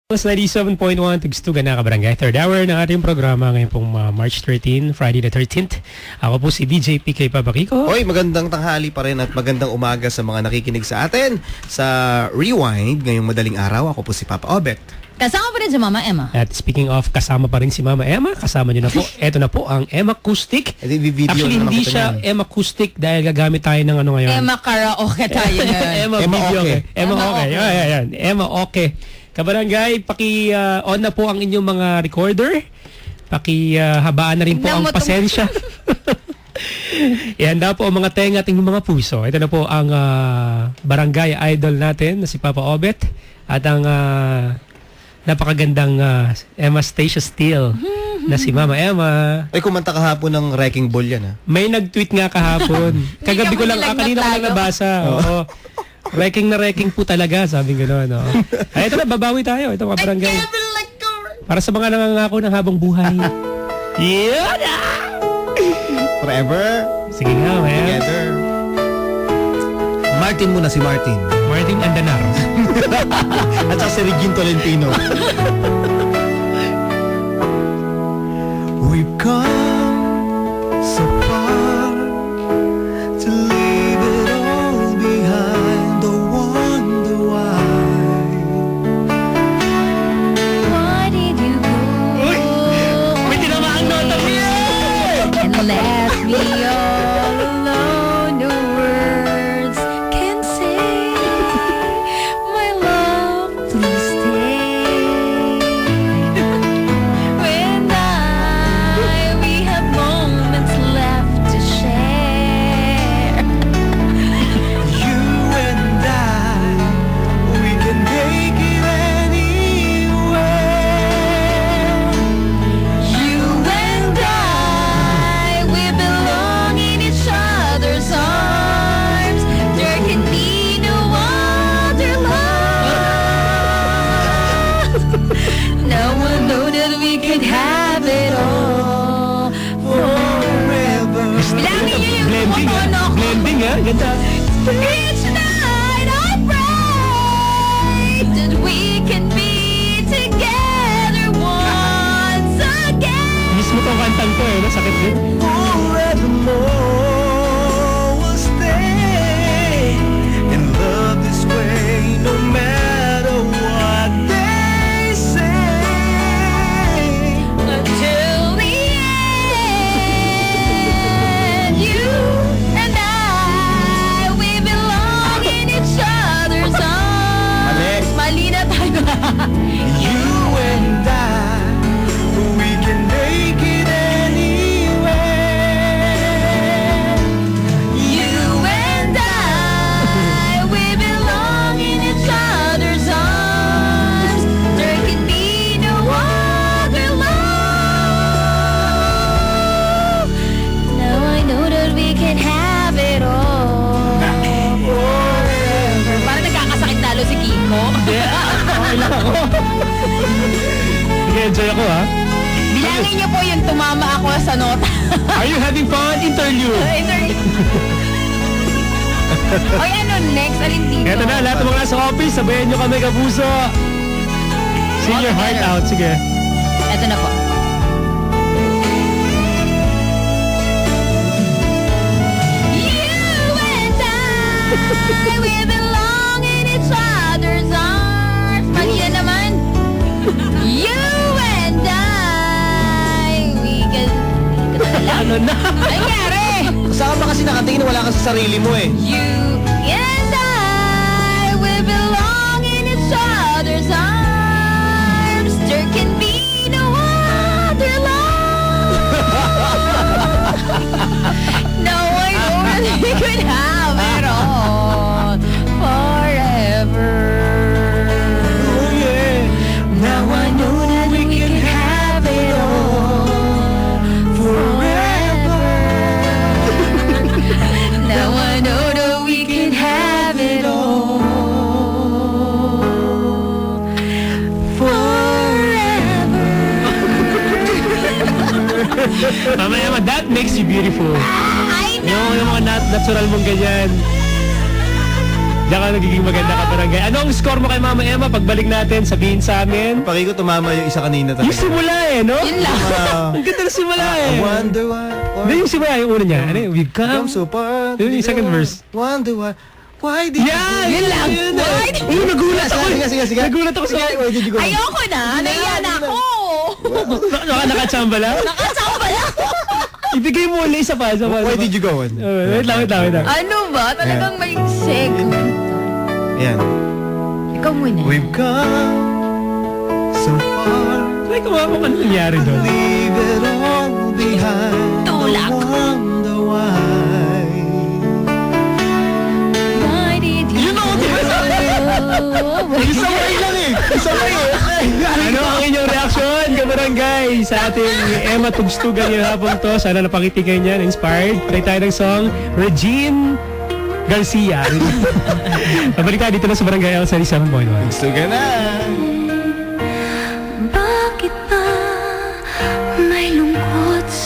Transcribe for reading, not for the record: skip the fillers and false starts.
Plus 97.1 Tugstugan na Kabarangay. Third hour ng ating programa ngayon pong March 13, Friday the 13th. Ako po si DJ PK Pabariko. Hoy, magandang tanghali pa rin at magandang umaga sa mga nakikinig sa atin sa Rewind ngayong madaling araw. Ako po si Papa Obet. Kasama pa rin si Mama Emma. At speaking of kasama pa rin si Mama Emma, kasama nyo na po. Eto na po ang Emma Acoustic. Actually, hindi siya Emma Acoustic dahil gagamit tayo ng ano ngayon. Emma Karaoke tayo ngayon. Emma Emma Video. Okay. Emma Okay. Yan. Emma Okay. Kabarangay, paki-on na po ang inyong mga recorder. Paki-habaan na rin po ang pasensya. Ihanda po ang mga tenga at inyong mga puso. Ito na po ang barangay idol natin na si Papa Obet at ang napakagandang Emma Stacia Steele na si Mama Emma. Ay, kumanta kahapon ng Wrecking Ball yan, ha? May nag-tweet nga kahapon. Kagabi ko lang, kanina ko lang nabasa. Oo. Wrecking na wrecking po talaga, sabi gano'n. No? Ay, ito na, babawi tayo. Ito mga barangay. Para sa mga nangangako ng habang buhay. Yun! Forever. Sige nga, man. Together. Martin muna si Martin. Martin Andanar. At saka si Regine Tolentino. We've come so far to leave it all behind. I wonder why. Why did you go? Uy! May tinamaang nota mo yan! And left me all alone. No words can say. My love, please stay. When we have moments left to share. You and I, we can make it anywhere. You and I, we belong in each other's arms. There can be no other love. Now I know that we can have it all forever. Bilangin niyo yung Blending, kumotono ko. Blending, ha? Ganda. Each night I pray that we can be together once again. Mismo tong kantang to, eh. Sakit din. Forevermore we'll stay in love this way, no matter what they say. Until the end, you and I, we belong in each other's arms. Mali na tayo. You and I, we can make it anywhere. You and I, we belong in each other's arms. There can be no other love. Now I know that we can have it all forever. Parang nagkakasakit lalo si Kiko. Okay lang ako. Sige, enjoy ako, ha? Bilangin niyo po yung tumama ako sa nota. Are you having fun? Interlude. Oy, ano next? Alin dito? Eto na, lahat ng mga nasa office, sabayan nyo kami, kapuso. Sing your heart out. Sige. Eto na po. You and I, we belong in each other's arms. Mali yan naman. You and I, we can... Ano na? Ay, nangyari? Saan ba kasi nakatingin wala ka sa sarili mo eh? You and I, we belong in each other's arms. There can be no other love. No, I know that we could have it all forever. Oh yeah. Now I know that we can have it all forever. Now I know that we can have it all forever. Mamaya, that makes you beautiful. I know. Yung mga natural mong ganyan. Diyan ka nagiging maganda ka, barangay. Anong score mo kay Mama Emma? Pagbalik natin, sabihin sa amin. Paki ko tumama yung isa kanina talaga. Yung simula no? Yun lang. Ang ganda na simula I wonder why. Hindi, yung simula, yung una niya. Ano yung we've Come come? so far. Yun yung second verse. Wonder why. Why did Yan! Yun lang. Why did- Uy, nagulat ako. Sige. Nagulat ako sa... Why did you go? Ayoko na. Naiyan ako. Nakachamba lang? Nakasama lang. Ibigay mo ulit isa pa. Why did you go on? Wait lang. Ano ba? Talagang may segment. Ayan. Ikaw muna. We've come so far. Try ko kung ano nangyari doon. Leave it all behind. Tulak. I wonder why. Why did you go? Isaway lang eh. Isaway eh. Ano ang inyong reaksyon, kabarangay, sa ating Emma Tugstugan ngayong hapon to? Sana napakitigan niya, inspired. Play tayo ng song, Regine Garcia. Pabalik tayo dito na sa Barangay L 7.1. Gusto ka na. Bakit ba may lungkot?